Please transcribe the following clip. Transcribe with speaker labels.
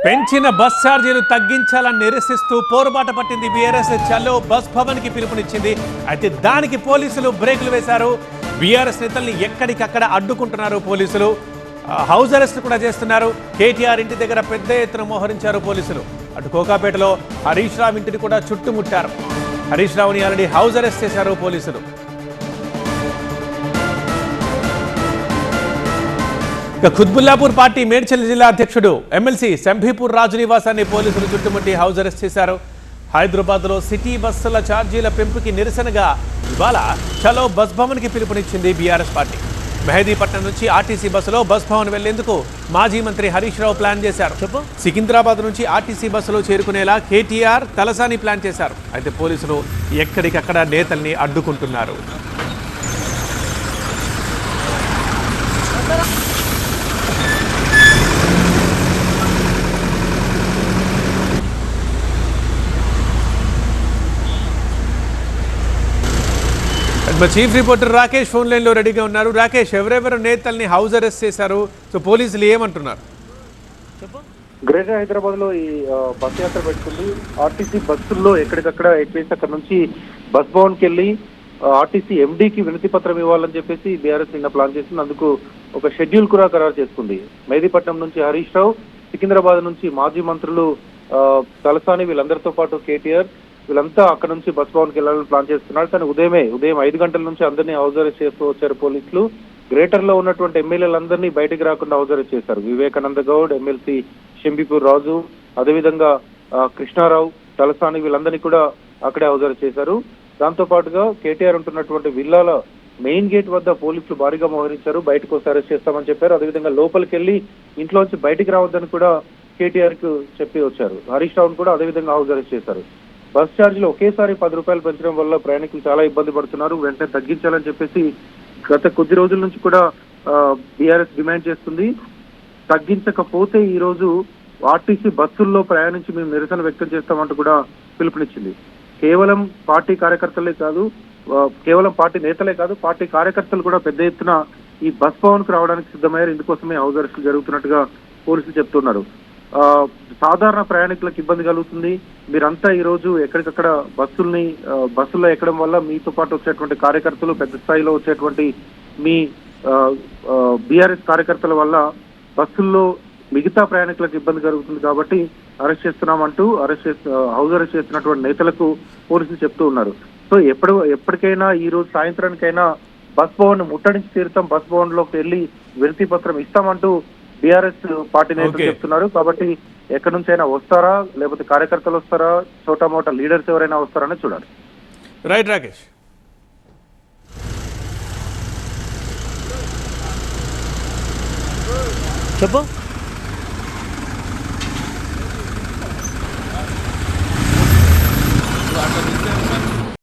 Speaker 1: పెంచిన బస్ ఛార్జీలు తగ్గించాలని నిరసిస్తూ పోరుబాట పట్టింది బీఆర్ఎస్. చలో బస్ భవన్ కి పిలుపునిచ్చింది. అయితే దానికి పోలీసులు బ్రేకులు వేశారు. బీఆర్ఎస్ నేతల్ని ఎక్కడికక్కడ అడ్డుకుంటున్నారు పోలీసులు. హౌస్ అరెస్ట్ కూడా చేస్తున్నారు. కేటీఆర్ ఇంటి దగ్గర పెద్ద ఎత్తున మోహరించారు పోలీసులు. అటు కోకాపేటలో హరీష్ రావు ఇంటిని కూడా చుట్టుముట్టారు. హరీష్ రావుని ఆల్రెడీ హౌస్ అరెస్ట్ చేశారు పోలీసులు. ఖుద్బుల్లాపూర్ పార్టీ మేడ్చల్ జిల్లా అధ్యక్షుడు ఎమ్మెల్సీ శంభీపూర్ రాజు నివాసాన్ని పోలీసులు చుట్టుముట్టి హౌస్ అరెస్ట్ చేశారు. హైదరాబాద్లో సిటీ బస్సుల ఛార్జీల పెంపుకి నిరసనగా ఇవాళ చలో బస్ భవన్కి పిలుపునిచ్చింది బీఆర్ఎస్ పార్టీ. మెహదీపట్నం నుంచి ఆర్టీసీ బస్సులో బస్ భవన్ వెళ్లేందుకు మాజీ మంత్రి హరీష్ రావు ప్లాన్ చేశారు. సికింద్రాబాద్ నుంచి ఆర్టీసీ బస్సులో చేరుకునేలా కేటీఆర్ తలసాని ప్లాన్ చేశారు. అయితే పోలీసులు ఎక్కడికక్కడ నేతల్ని అడ్డుకుంటున్నారు. Chief reporter Rakesh phone line లో రెడీగా ఉన్నారు. రాకేష్, ఎవరెవరు నేతల్ని హౌస్ అరెస్ట్ చేశారు? సో పోలీసులు ఏమంటున్నారు?
Speaker 2: గ్రేటర్ హైదరాబాద్ లో ఈ బస్ యాత్ర పెట్టుకుంది. ఆర్టీసీ బస్సుల్లో ఎక్కడికక్కడ ఎక్కేసి అక్కడ నుంచి బస్ భవన్ కి వెళ్ళి ఆర్టీసీ ఎండీకి వినతి పత్రం ఇవ్వాలని చెప్పేసి బీఆర్ఎస్ నిన్న ప్లాన్ చేసింది. అందుకు ఒక షెడ్యూల్ కూడా ఖరారు చేసుకుంది. మెహదీపట్నం నుంచి హరీష్ రావు, సికింద్రాబాద్ నుంచి మాజీ మంత్రులు తలసాని, వీళ్ళందరితో పాటు కేటీఆర్, వీళ్ళంతా అక్కడ నుంచి బస్ భవన్కి వెళ్ళాలని ప్లాన్ చేస్తున్నారు. కానీ ఉదయం 5 గంటల నుంచి అందరినీ హౌస్ అరెస్ట్ చేస్తూ వచ్చారు పోలీసులు. గ్రేటర్ లో ఉన్నటువంటి ఎమ్మెల్యేలందరినీ బయటకు రాకుండా హౌస్ అరెస్ట్ చేశారు. వివేకానంద గౌడ్, ఎమ్మెల్సీ శంభీపూర్ రాజు, అదేవిధంగా కృష్ణారావు, తలసాని, వీళ్ళందరినీ కూడా అక్కడే హౌస్ అరెస్ట్ చేశారు. దాంతో పాటుగా కేటీఆర్ ఉంటున్నటువంటి విల్లాల మెయిన్ గేట్ వద్ద పోలీసులు భారీగా మోహరించారు. బయటకు వస్తే అరెస్ట్ చేస్తామని చెప్పారు. అదేవిధంగా లోపలికి వెళ్ళి ఇంట్లోంచి బయటికి రావద్దని కూడా కేటీఆర్ కు చెప్పి వచ్చారు. హరీష్ రావును కూడా అదేవిధంగా హౌస్ అరెస్ట్ చేశారు. బస్ ఛార్జీలు ఒకేసారి 10 రూపాయలు పెంచడం వల్ల ప్రయాణికులు చాలా ఇబ్బంది పడుతున్నారు. వెంటనే తగ్గించాలని చెప్పేసి గత కొద్ది రోజుల నుంచి కూడా బీఆర్ఎస్ డిమాండ్ చేస్తుంది. తగ్గించకపోతే ఈ రోజు ఆర్టీసీ బస్సుల్లో ప్రయాణించి మేము నిరసన వ్యక్తం చేస్తామంటూ కూడా పిలుపునిచ్చింది. కేవలం పార్టీ కార్యకర్తలే కాదు, కేవలం పార్టీ నేతలే కాదు, పార్టీ కార్యకర్తలు కూడా పెద్ద ఎత్తున ఈ బస్ భవన్ కు రావడానికి సిద్ధమయ్యారు. ఇందుకోసమే హౌస్ అరెస్టులు జరుగుతున్నట్టుగా పోలీసులు చెప్తున్నారు. సాధారణ ప్రయాణికులకు ఇబ్బంది కలుగుతుంది. మీరంతా ఈ రోజు ఎక్కడికక్కడ బస్సుల్లో ఎక్కడం వల్ల మీతో పాటు వచ్చేటువంటి కార్యకర్తలు, పెద్ద స్థాయిలో వచ్చేటువంటి మీ బీఆర్ఎస్ కార్యకర్తల వల్ల బస్సుల్లో మిగతా ప్రయాణికులకు ఇబ్బంది కలుగుతుంది కాబట్టి అరెస్ట్ చేస్తున్నామంటూ హౌస్ అరెస్ట్ చేస్తున్నటువంటి నేతలకు పోలీసులు చెప్తూ ఉన్నారు. సో ఎప్పటికైనా ఈ రోజు సాయంత్రానికైనా బస్ భవన్ ముట్టడించి తీరుతాం, బస్ భవన్ లోకి వెళ్ళి వినతి పత్రం ఇస్తామంటూ బీఆర్ఎస్ పార్టీ నేతలు చెప్తున్నారు. కాబట్టి ఎక్కడి నుంచి అయినా వస్తారా, లేకపోతే కార్యకర్తలు వస్తారా, చోటా మోటా లీడర్స్ ఎవరైనా వస్తారని చూడాలి.
Speaker 1: రైట్ రాకేష్.
Speaker 3: చెప్పు.